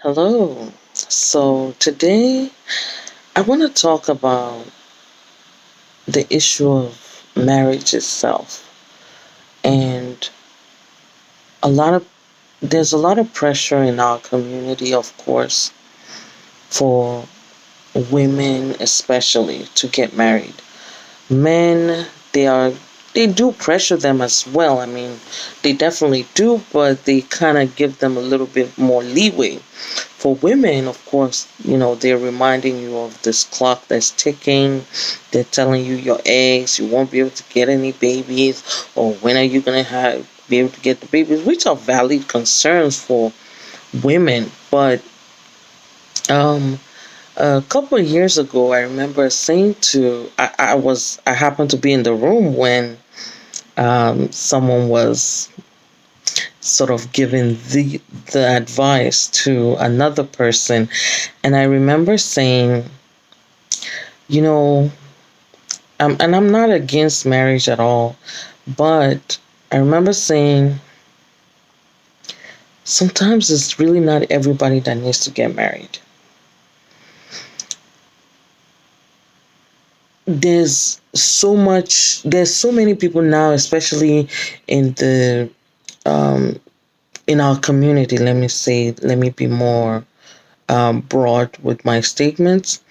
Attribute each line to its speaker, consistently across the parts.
Speaker 1: Hello. So today I want to talk about the issue of marriage itself. And a lot of there's a lot of pressure in our community, of course, for women especially to get married. Men, they do pressure them as well. I mean, they definitely do, but they kind of give them a little bit more leeway. For women, of course, they're reminding you of this clock that's ticking. They're telling you your eggs, you won't be able to get any babies, or when are you going to be able to get the babies, which are valid concerns for women. But um, a couple of years ago, I remember saying I happened to be in the room when someone was sort of giving the advice to another person, and I remember saying, you know, and I'm not against marriage at all, but I remember saying sometimes it's really not everybody that needs to get married. There's so many people now, especially in the um in our community. Let me be more broad with my statements.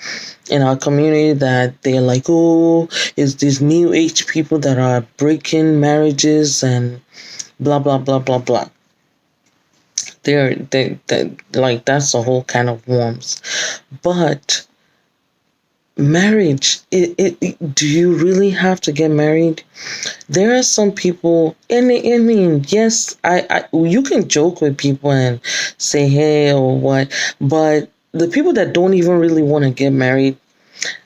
Speaker 1: In our community, that they're like, oh, it's these new age people that are breaking marriages and blah blah blah blah blah. They like, that's a whole kind of worms. But marriage, do you really have to get married? There are some people, and I mean, yes, you can joke with people and say, hey, or what, but the people that don't even really want to get married,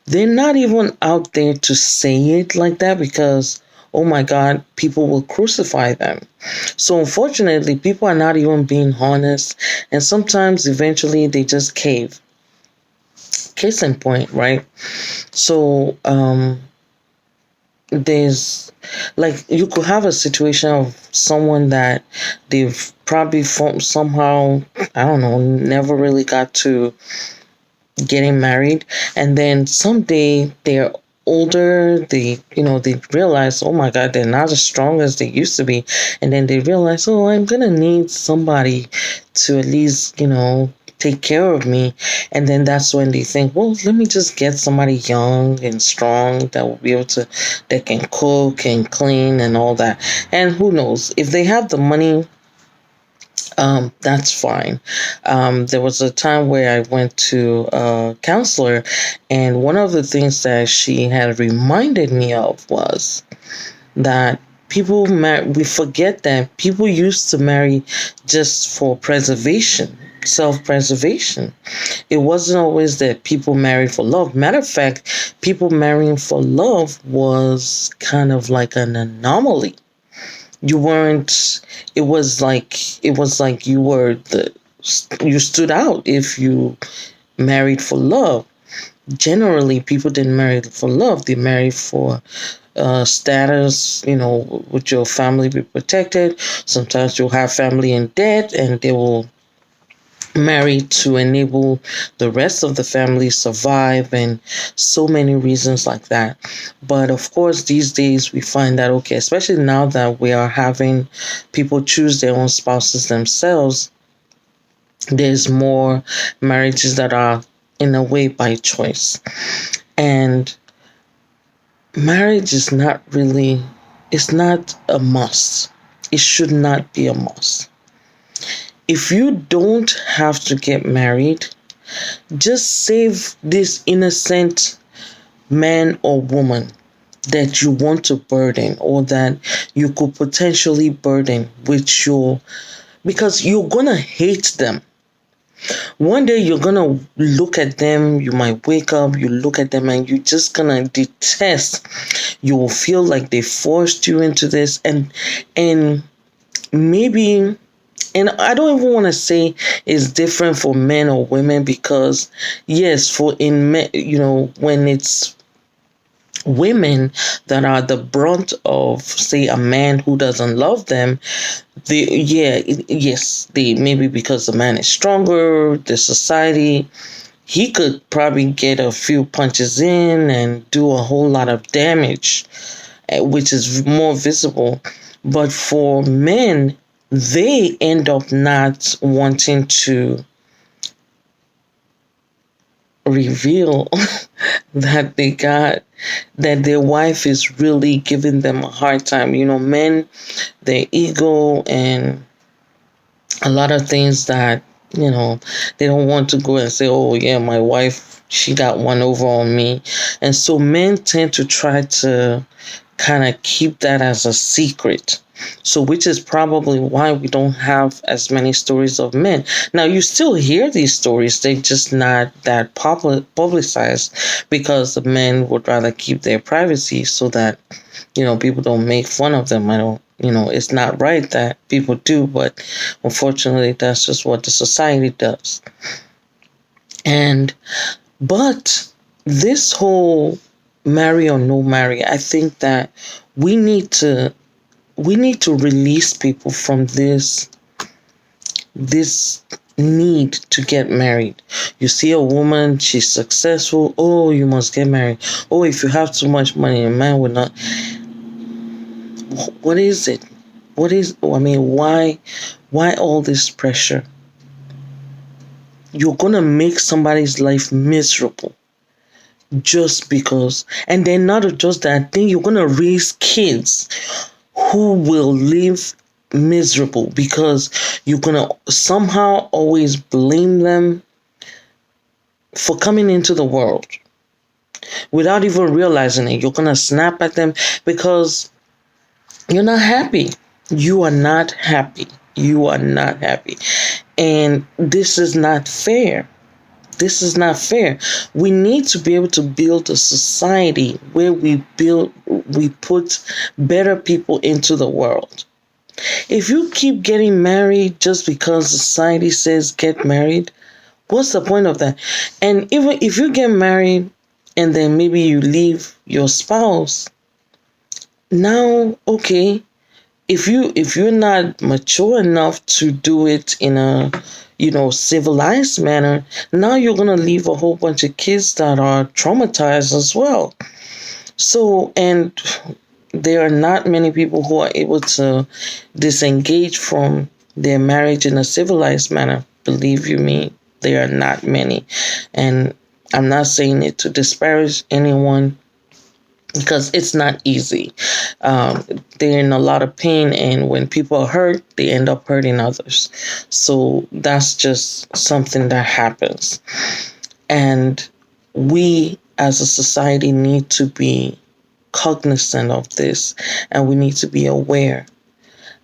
Speaker 1: they're not even out there to say it like that because, oh my God, people will crucify them. So unfortunately, people are not even being honest, and sometimes eventually they just cave. Case in point, right? So there's, like, you could have a situation of someone that they've probably somehow, I don't know, never really got to getting married, and then someday they're older, they realize, oh my God, they're not as strong as they used to be, and then they realize, oh, I'm gonna need somebody to at least take care of me. And then that's when they think, well, let me just get somebody young and strong that will be able to, that can cook and clean and all that. And who knows, if they have the money, that's fine. There was a time where I went to a counselor, and one of the things that she had reminded me of was that we forget that people used to marry just for preservation, self-preservation. It wasn't always that people married for love. Matter of fact, people marrying for love was kind of like an anomaly. You weren't it was like you stood out if you married for love. Generally, people didn't marry for love, they married for status. Would your family be protected? Sometimes you'll have family in debt, and they will marry to enable the rest of the family survive, and so many reasons like that. But of course, these days we find that, okay, especially now that we are having people choose their own spouses themselves, there's more marriages that are in a way by choice. And marriage is not really, it's not a must. It should not be a must. If you don't have to get married, just save this innocent man or woman that you want to burden, or that you could potentially burden with because you're gonna hate them. One day you're gonna look at them, you might wake up, you look at them, and you're just gonna detest. You will feel like they forced you into this, and maybe, and I don't even want to say it's different for men or women, because yes, for in men, when it's women that are the brunt of, say, a man who doesn't love them, yes, they maybe because the man is stronger, the society, he could probably get a few punches in and do a whole lot of damage, which is more visible. But for men, they end up not wanting to reveal that their wife is really giving them a hard time. Men, their ego and a lot of things that, they don't want to go and say, oh yeah, my wife, she got one over on me. And so men tend to try to kind of keep that as a secret. So, which is probably why we don't have as many stories of men. Now, you still hear these stories, they're just not that publicized because the men would rather keep their privacy so that, people don't make fun of them. I don't, it's not right that people do, but unfortunately, that's just what the society does. But this whole marry or no marry, I think that we need to release people from this need to get married. You see a woman, she's successful, oh, you must get married. Oh, if you have too much money, a man will not. What is it? Why all this pressure? You're gonna make somebody's life miserable just because. And then not just that, then you're gonna raise kids who will live miserable because you're gonna somehow always blame them for coming into the world without even realizing it. You're gonna snap at them because you're not happy. You are not happy. You are not happy. And this is not fair. This is not fair. We need to be able to build a society where we put better people into the world. If you keep getting married just because society says get married, what's the point of that? And even if you get married and then maybe you leave your spouse, now, okay, if you're not mature enough to do it in a civilized manner, now you're gonna leave a whole bunch of kids that are traumatized as well. So, and there are not many people who are able to disengage from their marriage in a civilized manner. Believe you me, there are not many. And I'm not saying it to disparage anyone because it's not easy. They're in a lot of pain, and when people are hurt, they end up hurting others. So that's just something that happens. And we as a society need to be cognizant of this, and we need to be aware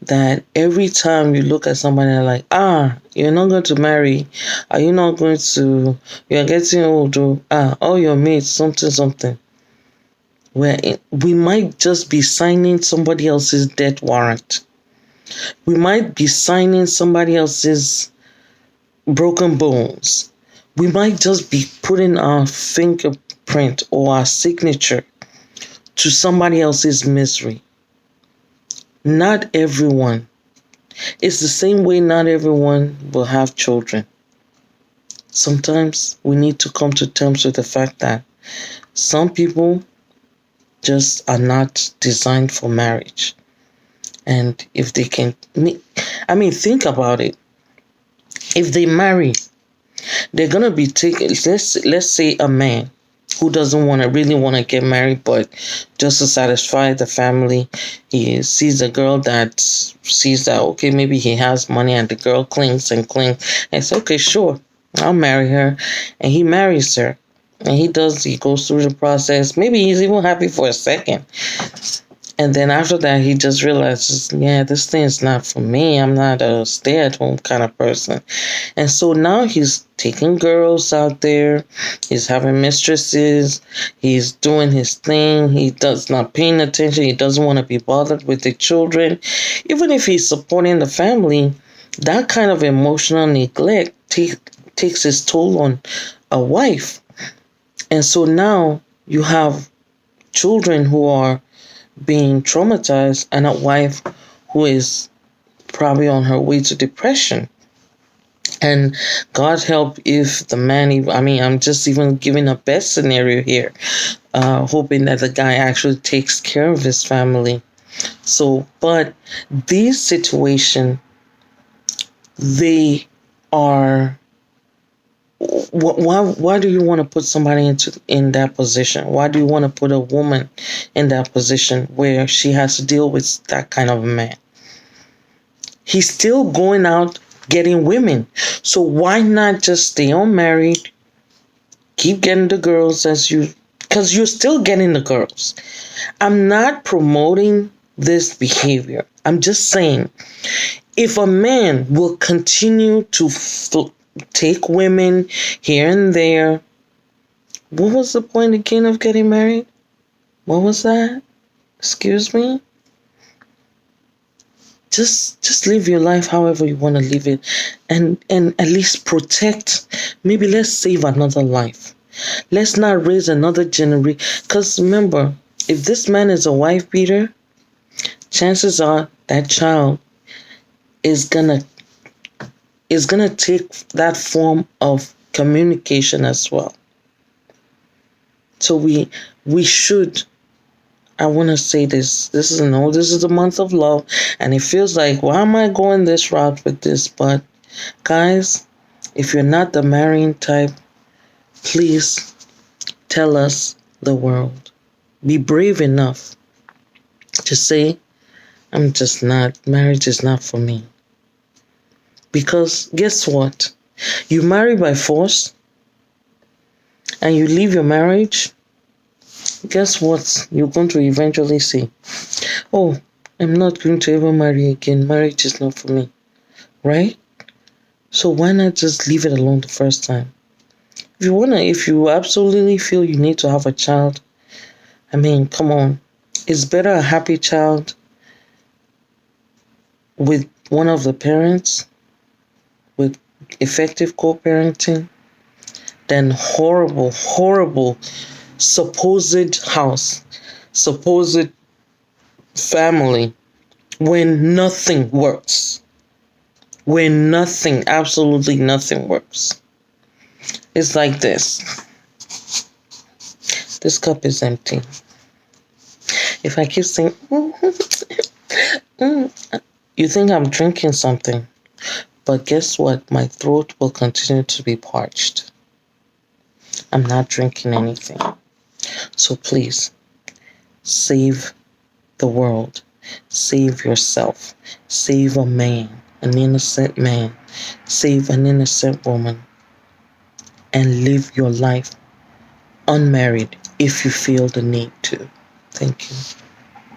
Speaker 1: that every time you look at somebody like, you're not going to marry, are you not going to, you're getting older, all your mates, something. Where we might just be signing somebody else's death warrant. We might be signing somebody else's broken bones. We might just be putting our fingerprint or our signature to somebody else's misery. Not everyone. It's the same way not everyone will have children. Sometimes we need to come to terms with the fact that some people just are not designed for marriage. And if they can, think about it. If they marry, they're going to be taking, let's say a man who doesn't really want to get married, but just to satisfy the family, he sees a girl that sees that, okay, maybe he has money, and the girl clings and says, okay, sure, I'll marry her. And he marries her. And he goes through the process. Maybe he's even happy for a second. And then after that, he just realizes, yeah, this thing is not for me. I'm not a stay-at-home kind of person. And so now he's taking girls out there. He's having mistresses. He's doing his thing. He does not paying attention. He doesn't want to be bothered with the children. Even if he's supporting the family, that kind of emotional neglect takes its toll on a wife. And so now you have children who are being traumatized, and a wife who is probably on her way to depression. And God help if the man, I mean, I'm just even giving a best scenario here, hoping that the guy actually takes care of his family. So, but these situations, they are, why do you want to put somebody in that position? Why do you want to put a woman in that position where she has to deal with that kind of a man? He's still going out getting women. So why not just stay unmarried, keep getting the girls because you're still getting the girls. I'm not promoting this behavior. I'm just saying, if a man will continue to take women here and there, what was the point again of getting married? What was that? Excuse me? Just live your life however you want to live it, and at least protect. Maybe let's save another life. Let's not raise another generation. Because remember, if this man is a wife beater, chances are that child is gonna take that form of communication as well. So we should. I want to say this. This is the month of love, and it feels like, why am I going this route with this? But guys, if you're not the marrying type, please tell us the world. Be brave enough to say, I'm just not, marriage is not for me. Because guess what? You marry by force and you leave your marriage, guess what you're going to eventually say? Oh, I'm not going to ever marry again. Marriage is not for me. Right? So why not just leave it alone the first time? If you absolutely feel you need to have a child, I mean, come on. It's better a happy child with one of the parents, with effective co-parenting, than horrible supposed house, supposed family, when nothing works. When absolutely nothing works. It's like this. This cup is empty. If I keep saying, you think I'm drinking something. But guess what? My throat will continue to be parched. I'm not drinking anything. So please, save the world. Save yourself. Save a man, an innocent man. Save an innocent woman. And live your life unmarried if you feel the need to. Thank you.